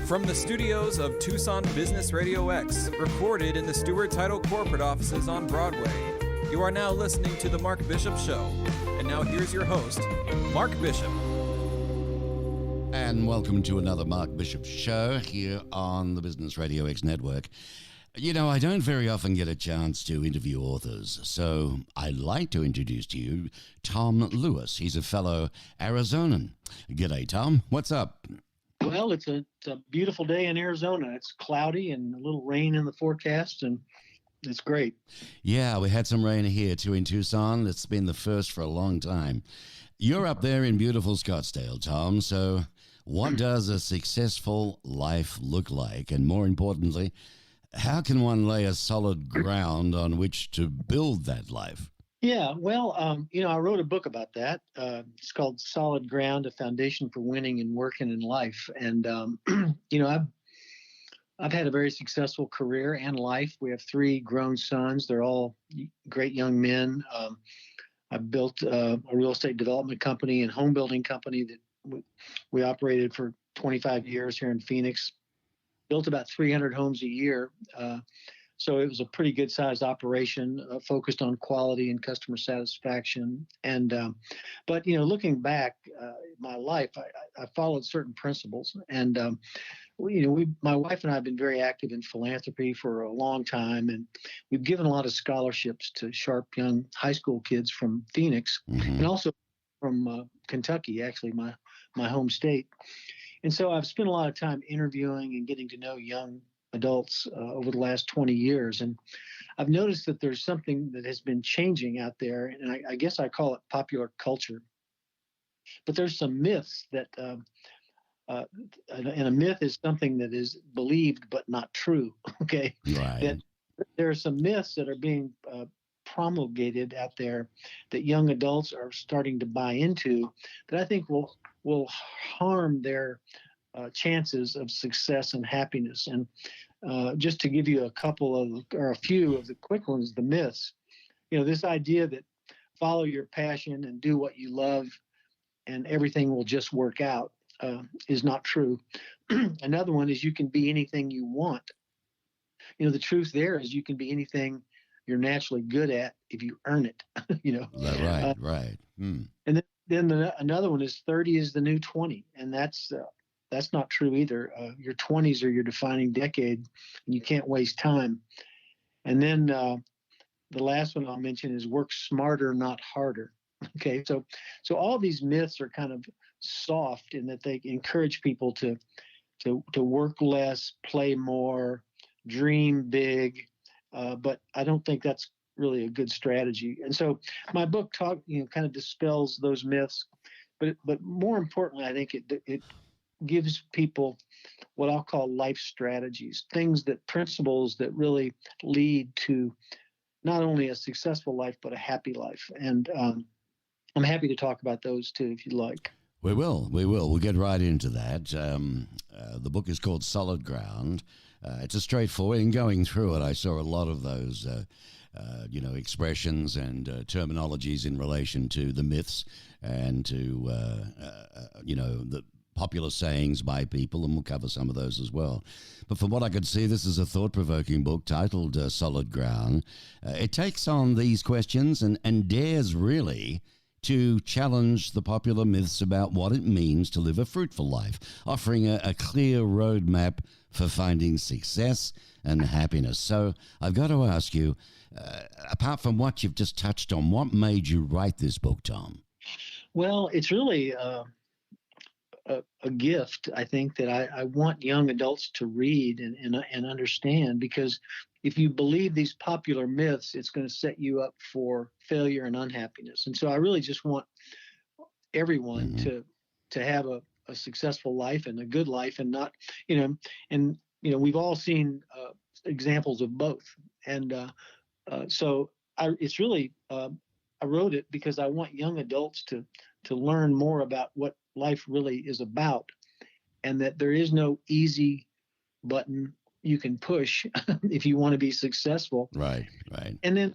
From the studios of Tucson Business RadioX, recorded in the Stewart Title corporate offices on Broadway, you are now listening to The Mark Bishop Show. And now here's your host, Mark Bishop. And welcome to another Mark Bishop Show here on the Business RadioX network. You know, I don't very often get a chance to interview authors, so I'd like to introduce to you Tom Lewis. He's a fellow Arizonan. G'day, Tom. What's up? Well, it's a beautiful day in Arizona. It's cloudy and a little rain in the forecast, and it's great. Yeah, we had some rain here too in Tucson. It's been the first for a long time. You're up there in beautiful Scottsdale, Tom, so what does a successful life look like? And more importantly, how can one lay a solid ground on which to build that life? Yeah, well, I wrote a book about that. It's called Solid Ground, A Foundation for Winning and Working in Life. And, I've had a very successful career and life. We have 3 grown sons. They're all great young men. I built a real estate development company and home building company that we operated for 25 years here in Phoenix. Built about 300 homes a year. So it was a pretty good sized operation, focused on quality and customer satisfaction. And, but looking back, my life, I followed certain principles. And, my wife and I have been very active in philanthropy for a long time. And we've given a lot of scholarships to sharp young high school kids from Phoenix and also from Kentucky, actually, my home state. And so I've spent a lot of time interviewing and getting to know young adults over the last 20 years. And I've noticed that there's something that has been changing out there. And I guess I call it popular culture. But there's some myths that, and a myth is something that is believed but not true. Okay. Right. That there are some myths that are being promulgated out there that young adults are starting to buy into that I think will harm their chances of success and happiness. And just to give you a few of the quick ones, the myths, this idea that follow your passion and do what you love and everything will just work out is not true. Another one is you can be anything you want. The truth there is you can be anything you're naturally good at if you earn it. Right. And then another one is 30 is the new 20, and that's not true either. Your 20s are your defining decade, and you can't waste time. And then the last one I'll mention is work smarter, not harder. Okay, so all these myths are kind of soft in that they encourage people to work less, play more, dream big, but I don't think that's really a good strategy. And so my book kind of dispels those myths, but more importantly, I think it gives people what I'll call life strategies, principles that really lead to not only a successful life, but a happy life. And I'm happy to talk about those too, if you'd like. We will. We'll get right into that. The book is called Solid Ground. It's a straightforward, and going through it, I saw a lot of those, expressions and terminologies in relation to the myths and to, the popular sayings by people, and we'll cover some of those as well. But from what I could see, this is a thought-provoking book titled Solid Ground. It takes on these questions and dares really to challenge the popular myths about what it means to live a fruitful life, offering a clear roadmap for finding success and happiness. So I've got to ask you, apart from what you've just touched on, what made you write this book, Tom? Well, it's really a gift, I think, that I want young adults to read and understand, because if you believe these popular myths, it's going to set you up for failure and unhappiness. And so I really just want everyone to have a successful life and a good life, and not, we've all seen examples of both. And it's really, I wrote it because I want young adults to learn more about what life really is about, and that there is no easy button you can push if you want to be successful. Right. And then,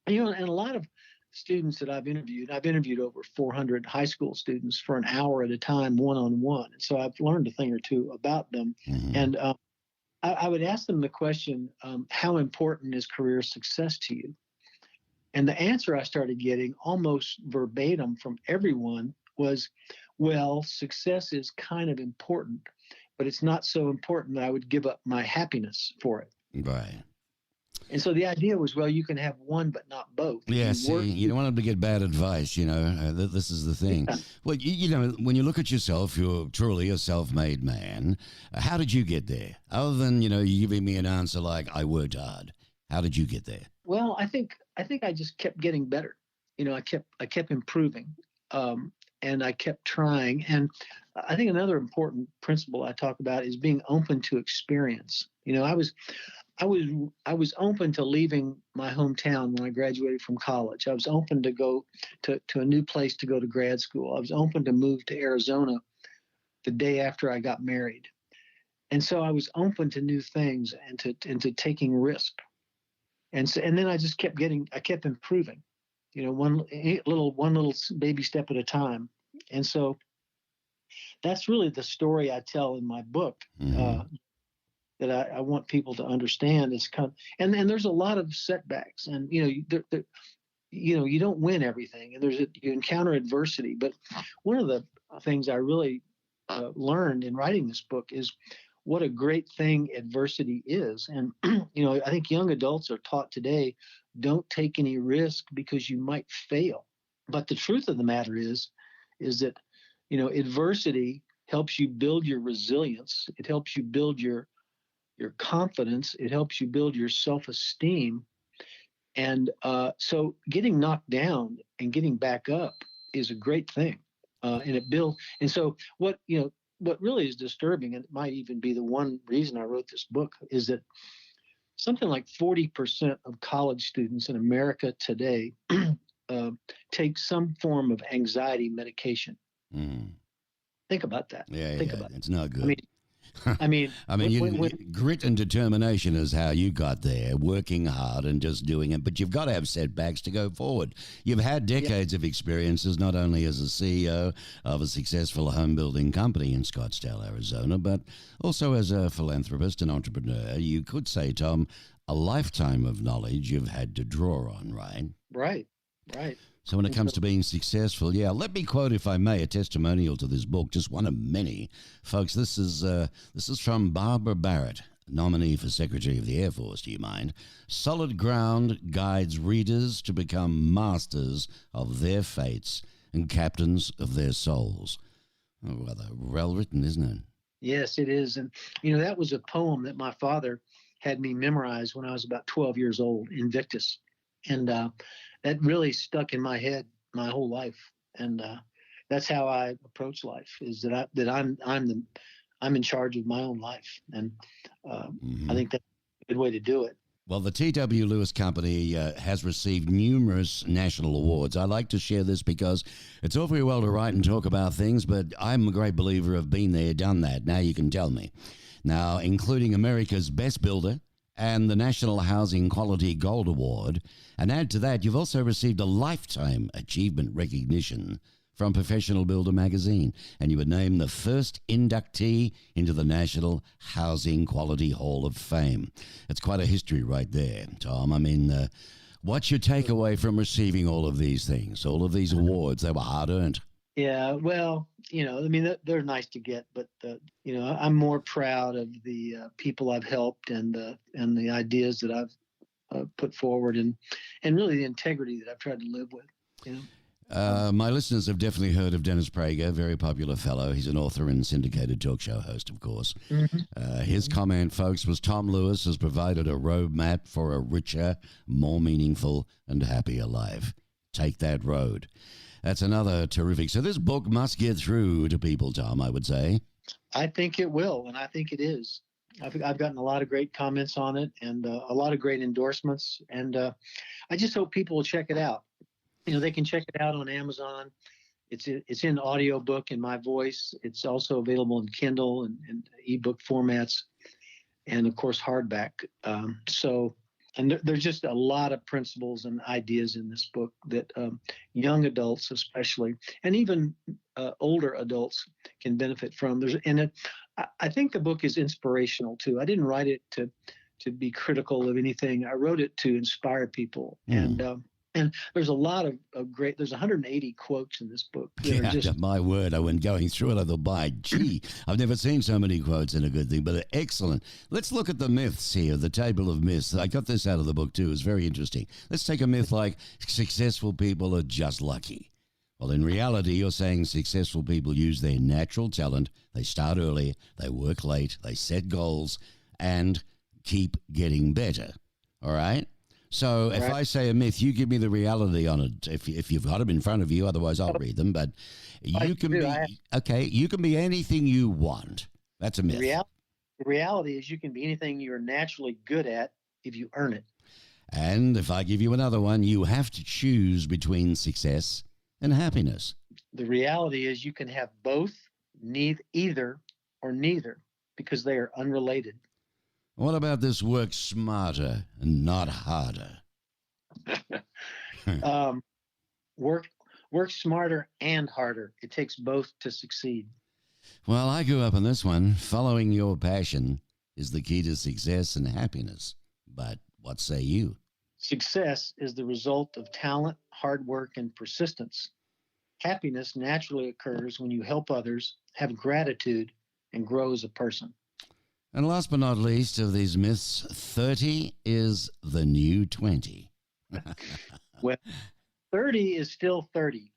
and a lot of students that I've interviewed over 400 high school students for an hour at a time, one-on-one. And so I've learned a thing or two about them. Mm-hmm. And I would ask them the question, how important is career success to you? And the answer I started getting almost verbatim from everyone was, well, success is kind of important, but it's not so important that I would give up my happiness for it. Right. And so the idea was, well, you can have one, but not both. Yeah, you don't want them to get bad advice, this is the thing. Yeah. Well, when you look at yourself, you're truly a self-made man. How did you get there? Other than, you giving me an answer like, I worked hard. How did you get there? Well, I think I just kept getting better. I kept improving, and I kept trying. And I think another important principle I talk about is being open to experience. I was open to leaving my hometown when I graduated from college. I was open to go to a new place to go to grad school. I was open to move to Arizona the day after I got married. And so I was open to new things and to taking risk. And then I just kept improving, one little baby step at a time. And so that's really the story I tell in my book. Mm-hmm. That I want people to understand is and there's a lot of setbacks, and you don't win everything, and you encounter adversity. But one of the things I really learned in writing this book is what a great thing adversity is. And I think young adults are taught today, don't take any risk because you might fail. But the truth of the matter is that adversity helps you build your resilience. It helps you build your confidence. It helps you build your self-esteem. And so getting knocked down and getting back up is a great thing. And it builds. And so what really is disturbing, and it might even be the one reason I wrote this book, is that something like 40% of college students in America today take some form of anxiety medication. Mm. Think about that. Think about it. It's not good. When grit and determination is how you got there, working hard and just doing it. But you've got to have setbacks to go forward. You've had decades of experiences, not only as a CEO of a successful home building company in Scottsdale, Arizona, but also as a philanthropist and entrepreneur. You could say, Tom, a lifetime of knowledge you've had to draw on, right? Right. So when it comes to being successful, let me quote, if I may, a testimonial to this book, just one of many. Folks, this is from Barbara Barrett, nominee for Secretary of the Air Force, do you mind? Solid ground guides readers to become masters of their fates and captains of their souls. Oh, rather well written, isn't it? Yes, it is. And, that was a poem that my father had me memorize when I was about 12 years old, Invictus. And that really stuck in my head my whole life. And that's how I approach life, is that I'm in charge of my own life. And I think that's a good way to do it. Well, the T.W. Lewis Company has received numerous national awards. I like to share this because it's all very well to write and talk about things, but I'm a great believer of been there, done that. Now you can tell me. Now, including America's Best Builder and the National Housing Quality Gold Award. And add to that, you've also received a Lifetime Achievement recognition from Professional Builder magazine, and you were named the first inductee into the National Housing Quality Hall of Fame. It's quite a history right there, Tom. I mean, what's your takeaway from receiving all of these things, all of these awards? They were hard-earned. Yeah, well, they're nice to get, but I'm more proud of the people I've helped and the ideas that I've put forward, and really the integrity that I've tried to live with. My listeners have definitely heard of Dennis Prager, very popular fellow. He's an author and syndicated talk show host, of course. Mm-hmm. His comment, folks, was Tom Lewis has provided a roadmap for a richer, more meaningful, and happier life. Take that road. That's another terrific. So this book must get through to people, Tom, I would say. I think it will, and I think it is. I've gotten a lot of great comments on it and a lot of great endorsements, and I just hope people will check it out. They can check it out on Amazon. It's in audiobook in my voice. It's also available in Kindle and ebook formats, and of course hardback. So And there's just a lot of principles and ideas in this book that young adults, especially, and even older adults, can benefit from. I think the book is inspirational too. I didn't write it to be critical of anything. I wrote it to inspire people, and there's a lot of great. There's 180 quotes in this book. Yeah, my word! I went going through it. I thought, by gee, I've never seen so many quotes in a good thing. But excellent. Let's look at the myths here. The table of myths. I got this out of the book too. It's very interesting. Let's take a myth like successful people are just lucky. Well, in reality, you're saying successful people use their natural talent. They start early. They work late. They set goals and keep getting better. All right. So if I say a myth, you give me the reality on it. If you've got them in front of you, otherwise I'll read them. But you can you can be anything you want. That's a myth. The reality is you can be anything you're naturally good at if you earn it. And if I give you another one, you have to choose between success and happiness. The reality is you can have both, either or neither, because they are unrelated. What about this work smarter and not harder? Work smarter and harder. It takes both to succeed. Well, I grew up on this one. Following your passion is the key to success and happiness. But what say you? Success is the result of talent, hard work, and persistence. Happiness naturally occurs when you help others, have gratitude, and grow as a person. And last but not least of these myths, 30 is the new 20. Well, 30 is still 30,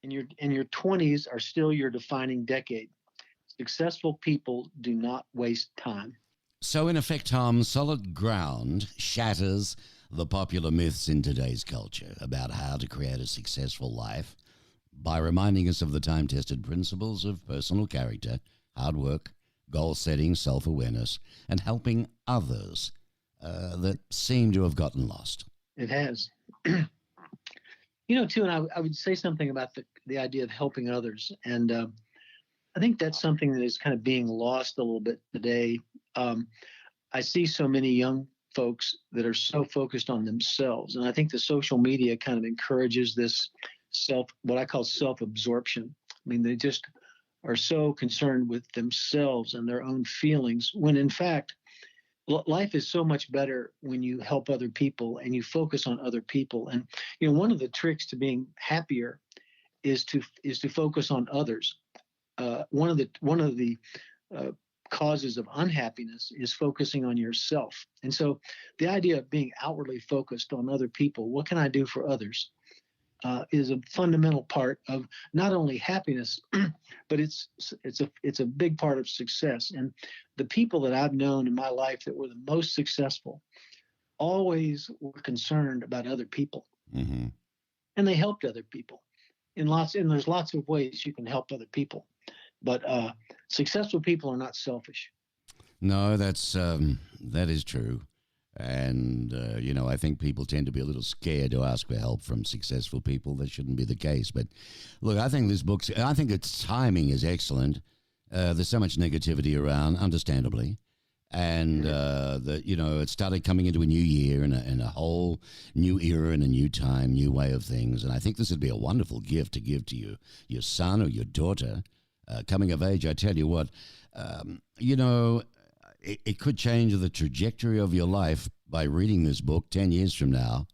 and your 20s are still your defining decade. Successful people do not waste time. So in effect, Tom, Solid Ground shatters the popular myths in today's culture about how to create a successful life by reminding us of the time-tested principles of personal character, hard work, goal setting, self-awareness, and helping others that seem to have gotten lost. It has. Too, and I would say something about the idea of helping others. And I think that's something that is kind of being lost a little bit today. I see so many young folks that are so focused on themselves. And I think the social media kind of encourages this what I call self-absorption. I mean, they just are so concerned with themselves and their own feelings, when in fact, life is so much better when you help other people and you focus on other people. And one of the tricks to being happier is to focus on others. One of the causes of unhappiness is focusing on yourself. And so the idea of being outwardly focused on other people, what can I do for others, is a fundamental part of not only happiness, but it's a big part of success. And the people that I've known in my life that were the most successful always were concerned about other people, and they helped other people and there's lots of ways you can help other people. But successful people are not selfish. No, that is true. And, I think people tend to be a little scared to ask for help from successful people. That shouldn't be the case. But look, I think I think its timing is excellent. There's so much negativity around, understandably. And, it started coming into a new year and a whole new era and a new time, new way of things. And I think this would be a wonderful gift to give to your son or your daughter coming of age. I tell you what, it could change the trajectory of your life by reading this book 10 years from now,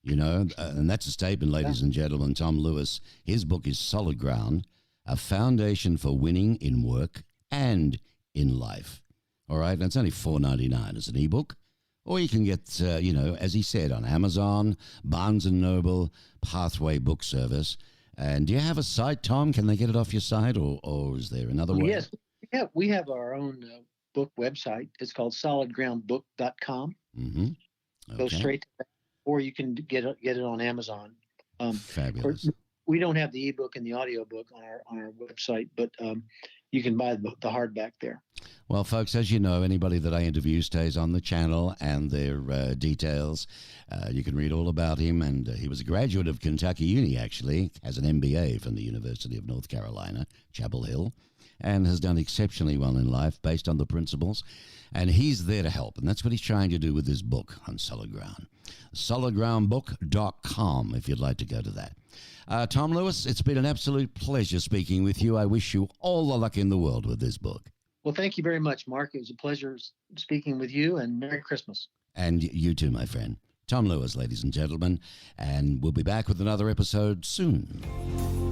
and that's a statement, ladies and gentlemen. Tom Lewis, his book is Solid Ground, A Foundation for Winning in Work and in Life. All right, and it's only $4.99 as an ebook, or you can get, as he said, on Amazon, Barnes & Noble, Pathway Book Service. And do you have a site, Tom? Can they get it off your site, or is there another way? Yes, we have our own book website. It's called solidgroundbook.com. Mm-hmm. Okay. Go straight to that, or you can get it on Amazon. Fabulous. We don't have the ebook and the audiobook on our website, but you can buy the hardback there. Well, folks, as you know, anybody that I interview stays on the channel, and their details, you can read all about him. And he was a graduate of Kentucky Uni, actually, has an MBA from the University of North Carolina, Chapel Hill. and has done exceptionally well in life based on the principles. And he's there to help. And that's what he's trying to do with his book on solid ground. solidgroundbook.com if you'd like to go to that. Tom Lewis, it's been an absolute pleasure speaking with you. I wish you all the luck in the world with this book. Well, thank you very much, Mark. It was a pleasure speaking with you, and Merry Christmas. And you too, my friend. Tom Lewis, ladies and gentlemen. And we'll be back with another episode soon.